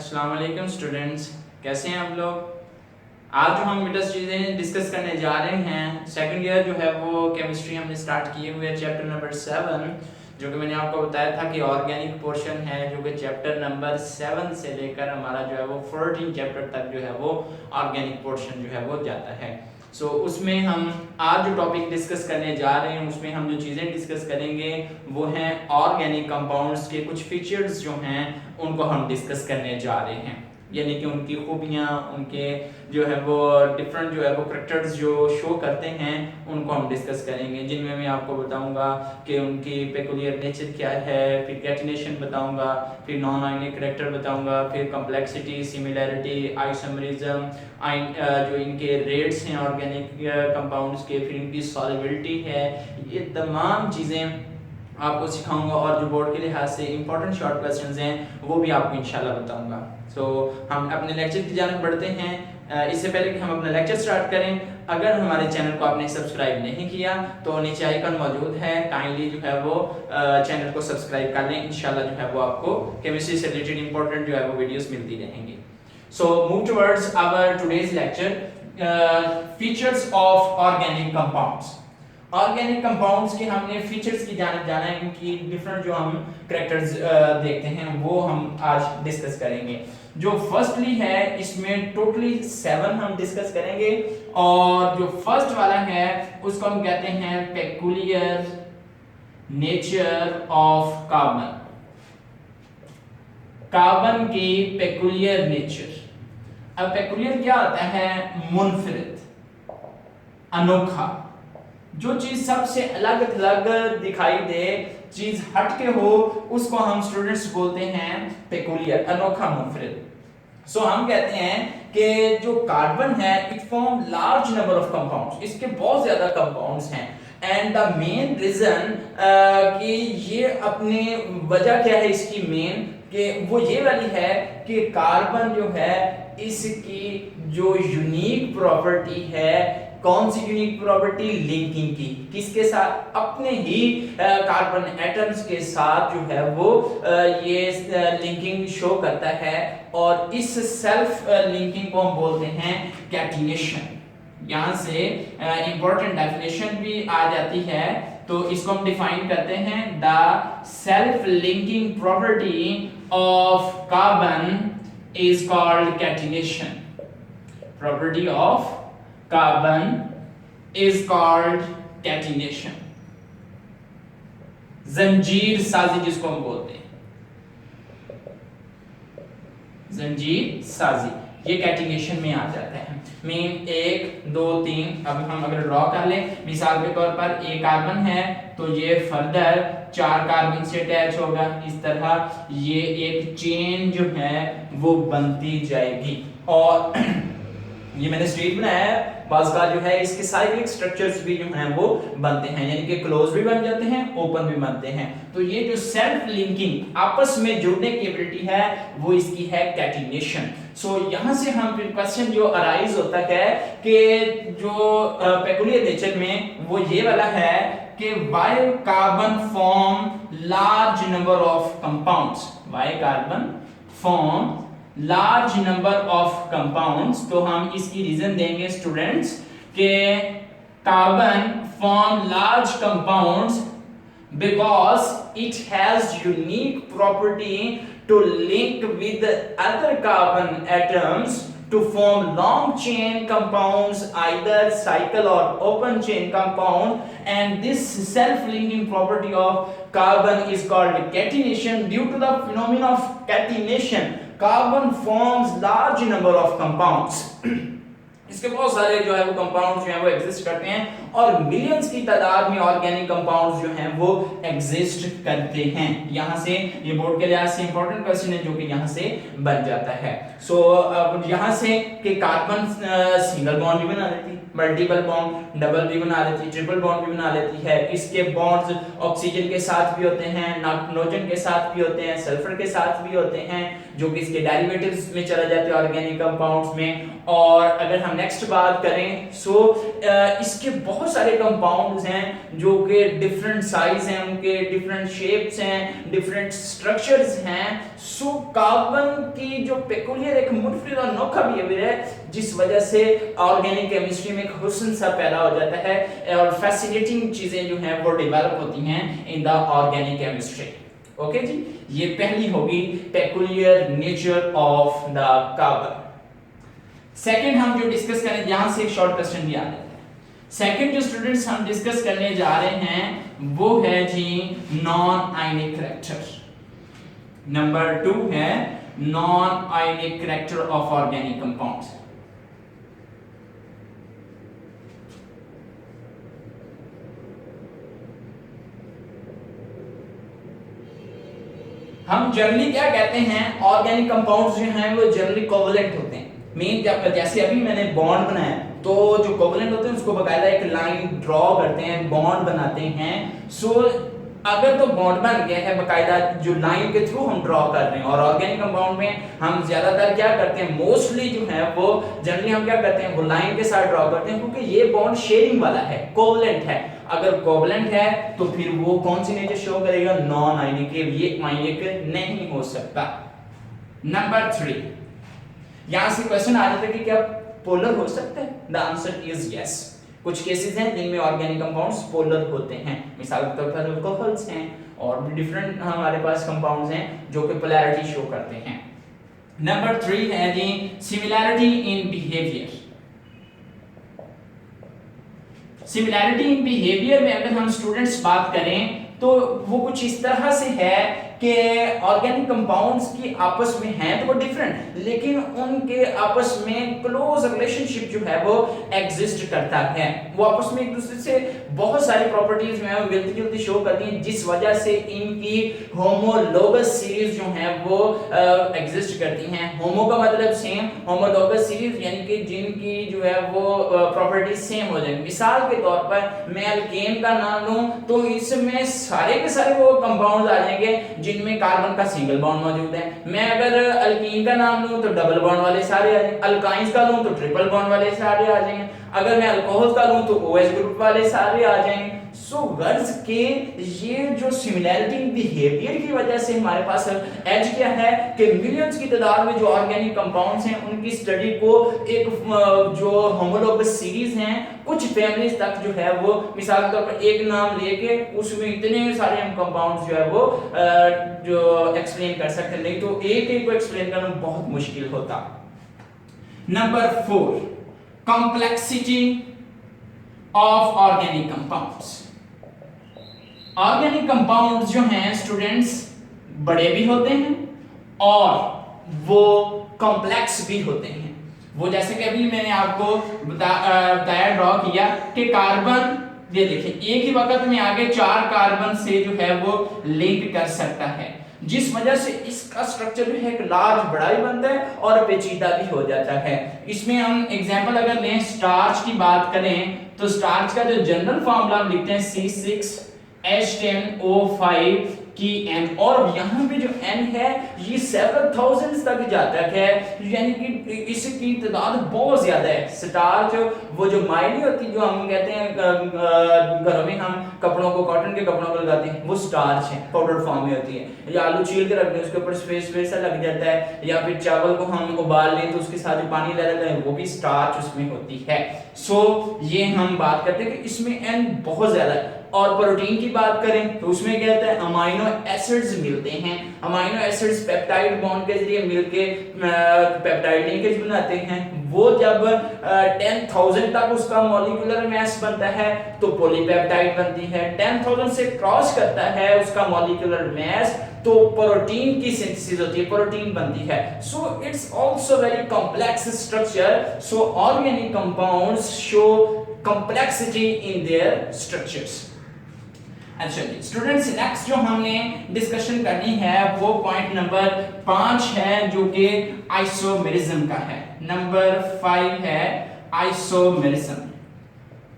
अस्सलाम वालेकुम स्टूडेंट्स, कैसे हैं आप लोग। आज जो हम बेटा चीज़ें डिस्कस करने जा रहे हैं, सेकंड ईयर जो है वो केमिस्ट्री हमने स्टार्ट किए हुए हैं, चैप्टर नंबर 7, जो कि मैंने आपको बताया था कि ऑर्गेनिक पोर्शन है, जो कि चैप्टर नंबर 7 से लेकर हमारा जो है वो 14 चैप्टर तक जो है वो ऑर्गेनिक पोर्शन जो है वो जाता है। सो उसमें हम आज जो टॉपिक डिस्कस करने जा रहे हैं, उसमें हम जो चीज़ें डिस्कस करेंगे वो हैं ऑर्गेनिक कंपाउंड्स के कुछ फीचर्स जो हैं उनको हम डिस्कस करने जा रहे हैं, यानी कि उनकी खूबियाँ, उनके जो है वो डिफरेंट जो है वो करेक्टर्स जो शो करते हैं उनको हम डिस्कस करेंगे, जिनमें मैं आपको बताऊंगा कि उनकी पेकुलियर नेचर क्या है, फिर कैटिनेशन बताऊंगा, फिर नॉन आयनिक करेक्टर बताऊंगा, फिर कॉम्प्लेक्सिटी, सिमिलैरिटी, आइसोमरिज्म, जो इनके रेट्स हैं ऑर्गेनिक कंपाउंड्स के, फिर इनकी सॉल्युबिलिटी है, ये तमाम चीज़ें आपको सिखाऊंगा। और जो बोर्ड के लिहाज से इंपॉर्टेंट शॉर्ट क्वेश्चंस हैं वो भी आपको इंशाल्लाह बताऊंगा। सो हम अपने लेक्चर की जानब बढ़ते हैं। इससे पहले कि हम अपना लेक्चर स्टार्ट करें, अगर हमारे चैनल को आपने सब्सक्राइब नहीं किया तो नीचे आइकन मौजूद है, काइंडली जो है वो चैनल को सब्सक्राइब कर लें। इंशाल्लाह जो है वो आपको केमिस्ट्री से रिलेटेड इंपॉर्टेंट जो है वो वीडियोस मिलती रहेंगी। So move towards our today's lecture, features of organic compounds. Organic compounds के हमने फीचर्स की जानब जाना है, इनकी डिफरेंट जो हम करेक्टर्स देखते हैं वो हम आज डिस्कस करेंगे। जो फर्स्टली है इसमें टोटली 7 हम डिस्कस करेंगे, और जो फर्स्ट वाला है उसको हम कहते हैं peculiar nature of carbon. Carbon की पेकुलियर नेचर। अब पेकुलियर क्या होता है? मुनफरिद, अनोखा, जो चीज सबसे अलग थलग दिखाई दे, चीज हट के हो, उसको हम स्टूडेंट्स बोलते हैं पेकुलियर, अनोखा, मुनफरिद। सो हम कहते हैं कि जो कार्बन है it form large number of compounds, इसके बहुत ज्यादा कंपाउंड्स हैं, एंड द मेन रीजन कि ये अपने वजह क्या है इसकी मेन, कि वो ये वाली है कि कार्बन जो है इसकी जो यूनिक प्रॉपर्टी है, कौन सी यूनिक प्रॉपर्टी? लिंकिंग की, किसके साथ? अपने ही कार्बन एटम्स के साथ जो है वो ये लिंकिंग शो करता है, और इस सेल्फ लिंकिंग को हम बोलते हैं कैटिनेशन। यहां से इंपॉर्टेंट डेफिनेशन भी आ जाती है, तो इसको हम डिफाइन करते हैं, the self linking property of carbon is called catenation. Property of carbon is called catenation। जंजीर साजी जिसको हम बोलते हैं, जंजीर साजी, ये कैटिनेशन में आ जाता है। मीन 1 2 3, अब हम अगर ड्रॉ कर लें मिसाल के तौर पर, एक कार्बन है तो ये फर्दर 4 कार्बन से अटैच होगा, इस तरह ये एक चेन जो है वो बनती जाएगी। और ये मैंने स्ट्रेट बनाया है, बाज़ का जो है इसके साइक्लिक स्ट्रक्चर्स भी जो हैं वो बनते हैं, यानी कि क्लोज भी बन जाते हैं, ओपन भी बनते हैं। तो ये जो सेल्फ लिंकिंग, आपस में जुड़ने की एबिलिटी है, वो इसकी है कैटिनेशन। सो यहां से हम फिर क्वेश्चन जो अराइज होता है कि जो पेकुलियर नेचर में वो ये वाला है कि why carbon form large number of compounds, why carbon form large number of compounds. तो हम इसकी रीजन देंगे स्टूडेंट्स के carbon form large compounds because it has unique property to link with other carbon atoms to form long chain compounds, either cycle or open chain compound, and this self linking property of carbon is called catenation. Due to the phenomenon of catenation, carbon forms large number of compounds। इसके बहुत सारे जो है वो compounds जो है वो exist करते हैं, और मिलियंस की तादाद में ऑर्गेनिक कंपाउंड्स जो हैं वो एग्जिस्ट करते हैं। यहां से ये बोर्ड के लिहाज से इंपॉर्टेंट क्वेश्चन है जो कि यहां से बन जाता है। सो अब यहां से कि कार्बन सिंगल बॉन्ड भी बना लेती, मल्टीपल बॉन्ड, डबल भी बना लेती, ट्रिपल बॉन्ड भी बना लेती है। इसके बॉन्ड्स ऑक्सीजन के साथ भी होते हैं, नाइट्रोजन के साथ भी होते हैं, सल्फर के साथ भी होते हैं, जो कि इसके डेरिवेटिव्स में चला जाते हैं ऑर्गेनिक कंपाउंड्स में। और अगर हम नेक्स्ट बात करें इसके बहुत सारे कंपाउंड्स हैं जो कि डिफरेंट साइज हैं, उनके डिफरेंट शेप्स हैं, डिफरेंट स्ट्रक्चर्स हैं। कार्बन की जो पेकुलियर एक मुनफरिद और अनोखा बिहेवियर है जिस वजह से ऑर्गेनिक केमिस्ट्री में एक हुस्न सा पैदा हो जाता है और फैसिनेटिंग चीजें जो हैं वो डेवलप होती हैं in the organic chemistry. Okay जी, ये पहली होगी peculiar nature of the carbon. Second हम जो डिस्कस करें, यहां से एक शॉर्ट क्वेश्चन भी आ जाता है। सेकंड जो स्टूडेंट्स हम डिस्कस करने जा रहे हैं वो है जी नॉन आयनिक करैक्टर। नंबर 2 है non ionic character of organic compounds. हम जनरली क्या कहते हैं, ऑर्गेनिक कंपाउंड्स जो हैं वो जनरली कोवलेंट होते हैं। मेन जैसे अभी मैंने बॉन्ड बनाया तो जो कोवलेंट होते हैं उसको बकायदा एक लाइन ड्रॉ करते हैं, बॉन्ड बनाते हैं। अगर तो बॉन्ड बन गया है बकायदा जो लाइन के थ्रू हम ड्रॉ कर रहे हैं। और ऑर्गेनिक कंपाउंड में हम ज्यादातर क्या करते हैं, मोस्टली जो है वो जनरली हम क्या करते हैं वो लाइन के साथ ड्रॉ करते हैं क्योंकि ये बॉन्ड शेयरिंग वाला है, कोवलेंट है। अगर कोवलेंट है तो फिर वो कौन सी नेचर शो करेगा, नॉन आयनिक, ये आयनिक नहीं हो सकता। नंबर 3, यहां से क्वेश्चन आ जाता है कि क्या पोलर हो सकते हैं? The answer is yes. कुछ केसेस हैं जिनमें ऑर्गेनिक कंपाउंड्स पोलर होते हैं, मिसाल के तौर पर अल्कोहल्स हैं और भी डिफरेंट हमारे पास कंपाउंड्स हैं जो कि पोलैरिटी शो करते हैं। नंबर 3 है जी similarity in behaviour. Similarity in behaviour में अगर हम स्टूडेंट्स बात करें तो वो कुछ इस तरह से है कि ऑर्गेनिक कंपाउंड्स की आपस में हैं तो वो डिफरेंट, लेकिन उनके आपस में क्लोज रिलेशनशिप जो है वो एग्जिस्ट करता है। वो आपस में एक दूसरे से बहुत सारी प्रॉपर्टीज जो है वो मिलती जुलती शो करती हैं जिस वजह से इनकी होमोलोगस सीरीज जो है वो एग्जिस्ट करती हैं। होमो का मतलब सेम, होमोलोगस सीरीज यानी कि जिनकी जो है वो प्रॉपर्टीज सेम हो जाएंगी। मिसाल के तौर पर मैं अल्केन का नाम लूं तो इसमें सारे के सारे वो कंपाउंड्स आ जाएंगे जिनमें कार्बन का सिंगल बॉन्ड मौजूद है। मैं अगर अल्कीन का नाम लूं तो डबल बॉन्ड वाले सारे आ जाएंगे, अल्काइंस का लूं तो ट्रिपल बॉन्ड वाले सारे आ जाएंगे, अगर मैं अल्कोहल का लूं तो OH ग्रुप वाले सारे आ जाएंगे। गर्ज के ये जो सिमिलैरिटी इन बिहेवियर की वजह से हमारे पास एज क्या है कि मिलियंस की तादाद में जो ऑर्गेनिक कंपाउंड्स हैं उनकी स्टडी को एक जो होमोलोगस सीरीज हैं कुछ फैमिलीज तक जो है वो मिसाल के तौर पर एक नाम लेके उसमें इतने सारे हम कंपाउंड्स जो है वो जो एक्सप्लेन कर सकते हैं, नहीं तो एक एक को एक्सप्लेन करना बहुत मुश्किल होता। Number 4 complexity of organic compounds. Organic compounds जो हैं स्टूडेंट्स बड़े भी होते हैं और वो कॉम्प्लेक्स भी होते हैं। वो जैसे कि अभी मैंने आपको बताया ड्रॉ किया कि कार्बन, ये देखिए एक ही वक्त में आगे 4 कार्बन से जो है वो लिंक कर सकता है, जिस वजह से इसका स्ट्रक्चर जो है एक लार्ज बड़ा भी बनता है और पेचीदा भी हो जाता है। इसमें हम एग्जांपल अगर लें स्टार्च की बात करें तो स्टार्च का जो जनरल फॉर्मूला हम लिखते हैं C6H10O5 की N, और यहाँ पे जो N है ये several thousands तक जाता है, यानी कि इसकी तादाद बहुत ज्यादा है। स्टार्च वो जो माइली होती है जो हम कहते हैं घरों में हम कपड़ों को, कॉटन के कपड़ों को लगाते हैं, वो स्टार्च है, पाउडर फॉर्म में होती है। या आलू छील के रखते हैं उसके ऊपर स्पेस सा लग जाता है, या फिर चावल को हम उबाल लें तो उसके साथ जो पानी ले लेते हैं वो भी स्टार्च उसमें होती है। ये हम बात करते हैं कि इसमें N बहुत ज्यादा है। और प्रोटीन की बात करें तो उसमें क्या होता है, अमाइनो एसिड्स मिलते हैं। अमाइनो एसिड्स पेप्टाइड बॉन्ड के जरिए मिलके पेप्टाइड लिंकेज बनाते हैं। वो जब 10,000 तक उसका मॉलिक्यूलर मास बनता है तो पॉलीपेप्टाइड बनती है। 10,000 से क्रॉस करता है उसका मॉलिक्यूलर मास तो प्रोटीन की सिंथेसिस होती है, प्रोटीन बनती है। So it's also very complex structure. So organic compounds show complexity in their structures। अच्छा जी स्टूडेंट्स, नेक्स्ट जो हमने डिस्कशन करनी है वो पॉइंट नंबर 5 है जो कि आइसोमेरिज्म का है। नंबर 5 है आइसोमेरिज्म।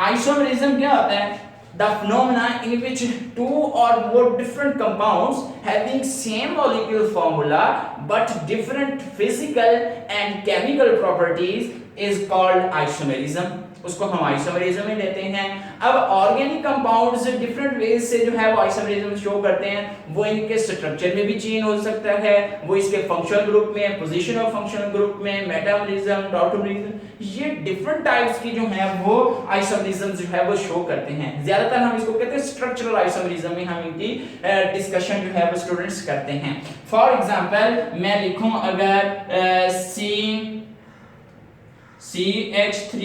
आइसोमेरिज्म क्या होता है? The phenomena in which two or more different compounds having same molecule formula but different physical and chemical properties is called isomerism, उसको हम आइसोमेरिज्म में लेते हैं। अब ऑर्गेनिक कंपाउंड्स डिफरेंट वेज से जो है वो आइसोमेरिज्म शो करते हैं। वो इनके स्ट्रक्चर में भी चेंज हो सकता है, वो इसके फंक्शनल ग्रुप में, पोजीशन ऑफ फंक्शनल ग्रुप में, मेटामरिज्म, टॉटोमरिज्म, ये डिफरेंट टाइप्स की जो है वो आइसोमेरिज्म जो है वो शो करते हैं। ज्यादातर हम इसको कहते हैं स्ट्रक्चरल आइसोमेरिज्म में हम इनकी डिस्कशन जो है वो स्टूडेंट्स करते हैं। फॉर एग्जांपल मैं लिखूं अगर CH3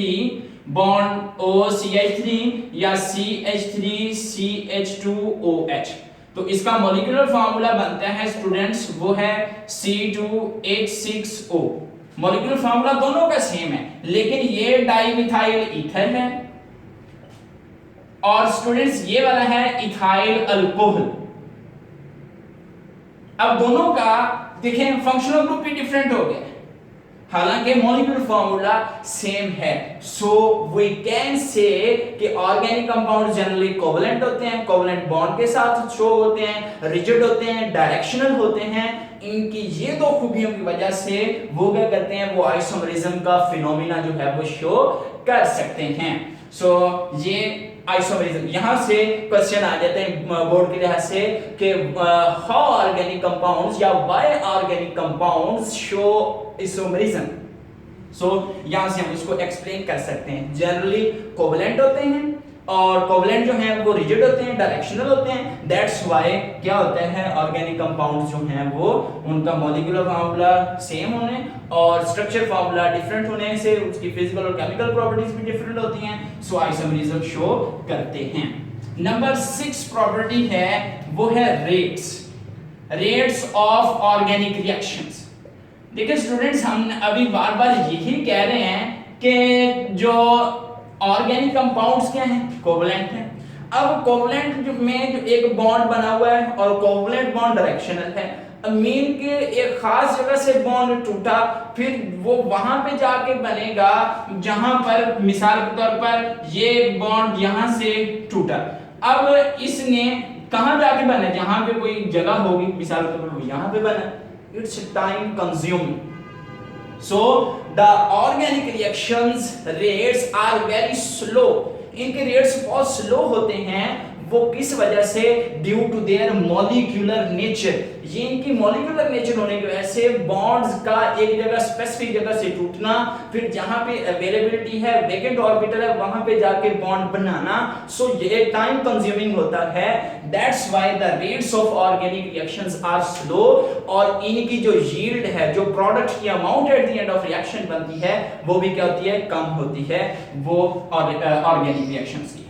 बॉन्ड OCH3 या CH3CH2OH, तो इसका मॉलिक्यूलर फार्मूला बनता है स्टूडेंट्स, वो है C2H6O। मॉलिक्यूलर फार्मूला दोनों का सेम है, लेकिन ये डाइमिथाइल ईथर है और स्टूडेंट्स ये वाला है इथाइल अल्कोहल। अब दोनों का देखें फंक्शनल ग्रुप भी डिफरेंट हो गया, हालांकि मॉलिक्यूलर फार्मूला सेम है। सो वी कैन से कि ऑर्गेनिक कंपाउंड जनरली कोवलेंट होते हैं, कोवलेंट बॉन्ड के साथ शो होते हैं, रिजिड होते हैं, डायरेक्शनल होते हैं। इनकी ये दो खूबियों की वजह से वो क्या करते हैं, वो आइसोमेरिज्म का फिनोमिना जो है वो शो कर सकते हैं। सो ये आइसोमेरिज्म, यहां से क्वेश्चन आ जाते हैं बोर्ड के लिहाज से कि हाउ ऑर्गेनिक कंपाउंड्स या why organic compounds show isomerism. So यहां से हम इसको एक्सप्लेन कर सकते हैं। जनरली कोवलेंट होते हैं और कोवलेंट जो हैं वो रिजिड होते हैं, डायरेक्शनल होते हैं। दैट्स व्हाई क्या होता है, ऑर्गेनिक कंपाउंड्स जो हैं वो उनका मॉलिक्यूलर फार्मूला सेम होने और स्ट्रक्चर फार्मूला डिफरेंट होने से उसकी फिजिकल और केमिकल प्रॉपर्टीज भी डिफरेंट होती हैं। सो आइसोमेरिज्म शो करते हैं। नंबर 6 प्रॉपर्टी है वो है रेट्स ऑफ ऑर्गेनिक रिएक्शंस। देखिए स्टूडेंट्स, हम अभी बार बार यही कह रहे हैं कि जो ऑर्गेनिक कंपाउंड्स क्या हैं, कोवलेंट हैं। अब कोवलेंट में जो एक बॉन्ड बना हुआ है और कोवलेंट बॉन्ड डायरेक्शनल है, अमीन के एक खास जगह से बॉन्ड टूटा, फिर वो वहां पे जाके बनेगा जहां पर मिसाल के तौर पर ये बॉन्ड यहां से टूटा। अब इसने कहां जाके बना, जहां पे कोई जगह होगी, मिसाल के तौर पर यहां पे बना। It's time consuming. So the organic reactions rates are very slow. इनके रेट्स बहुत स्लो होते हैं। वो किस वजह से, due to their molecular nature. ये इनकी मॉलिक्यूलर नेचर होने की वजह से बॉन्ड्स का एक जगह स्पेसिफिक जगह से टूटना, फिर जहां पे अवेलेबिलिटी है, वेकेंट ऑर्बिटल है, वहां पे जाके बॉन्ड बनाना। सो ये टाइम कंज्यूमिंग होता है। That's why the rates of organic reactions are slow. और इनकी जो यील्ड है, जो प्रोडक्ट की amount at the end of reaction बनती है, वो भी क्या होती है, कम होती है, वो ऑर्गेनिक रिएक्शंस की।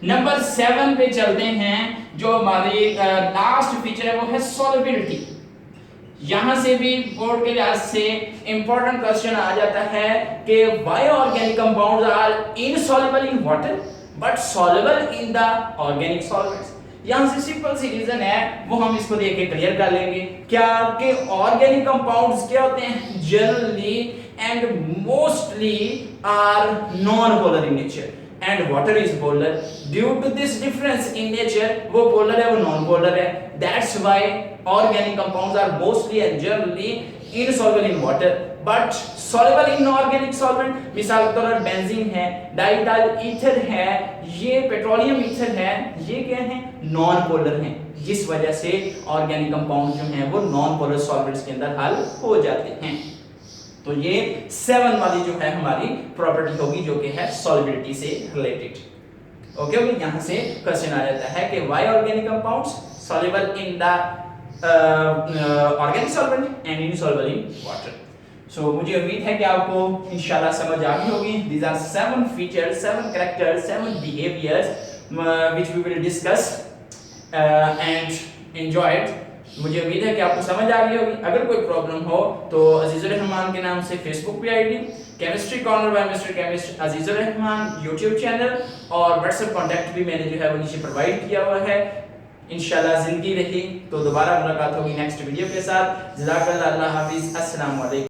नंबर 7 पे चलते हैं। जो हमारी लास्ट फीचर है वो है सॉल्युबिलिटी। यहां से भी बोर्ड के लिहाज से इंपॉर्टेंट क्वेश्चन आ जाता है कि why organic compounds are insoluble in water but soluble in the organic solvents. यहां से सिंपल सी रीजन है, वो हम इसको देख के क्लियर कर लेंगे। क्या कि ऑर्गेनिक कंपाउंड्स क्या होते हैं, generally and mostly are non polar in nature and water is polar. Due to this difference in nature, वो polar है, वो non polar है। That's why organic compounds are mostly and generally insoluble in water but soluble in organic solvent। मिसाल के तौर पर benzene है, diethyl ether है, ये पेट्रोलियम ईथर है, ये क्या है, नॉन पोलर हैं, जिस वजह से ऑर्गेनिक कंपाउंड जो हैं वो नॉन पोलर सॉल्वेंट्स के अंदर हल हो जाते हैं। तो ये 7 वाली जो है हमारी प्रॉपर्टी होगी, जो कि है सॉल्युबिलिटी से रिलेटेड। ओके, यहां से क्वेश्चन आ जाता है कि why organic compounds soluble in the organic solvent and insoluble in water. So मुझे उम्मीद है कि आपको इंशाल्लाह समझ आ गई होगी। These are 7 features, 7 characters, 7 behaviours which we will discuss and enjoy it. मुझे उम्मीद है कि आपको समझ आ गई होगी। अगर कोई प्रॉब्लम हो तो अजीजुर रहमान के नाम से फेसबुक पे ID, chemistry corner bye mister chemist Azizur Rahman YouTube channel और व्हाट्सएप कॉन्टैक्ट भी मैंने जो है वो नीचे प्रोवाइड किया हुआ है। इंशाल्लाह जिंदगी रही तो दोबारा मुलाकात होगी नेक्स्ट वीडियो के साथ। जज़ाकल्लाह, अल्लाह हाफिज़, अस्सलाम वालेकुम।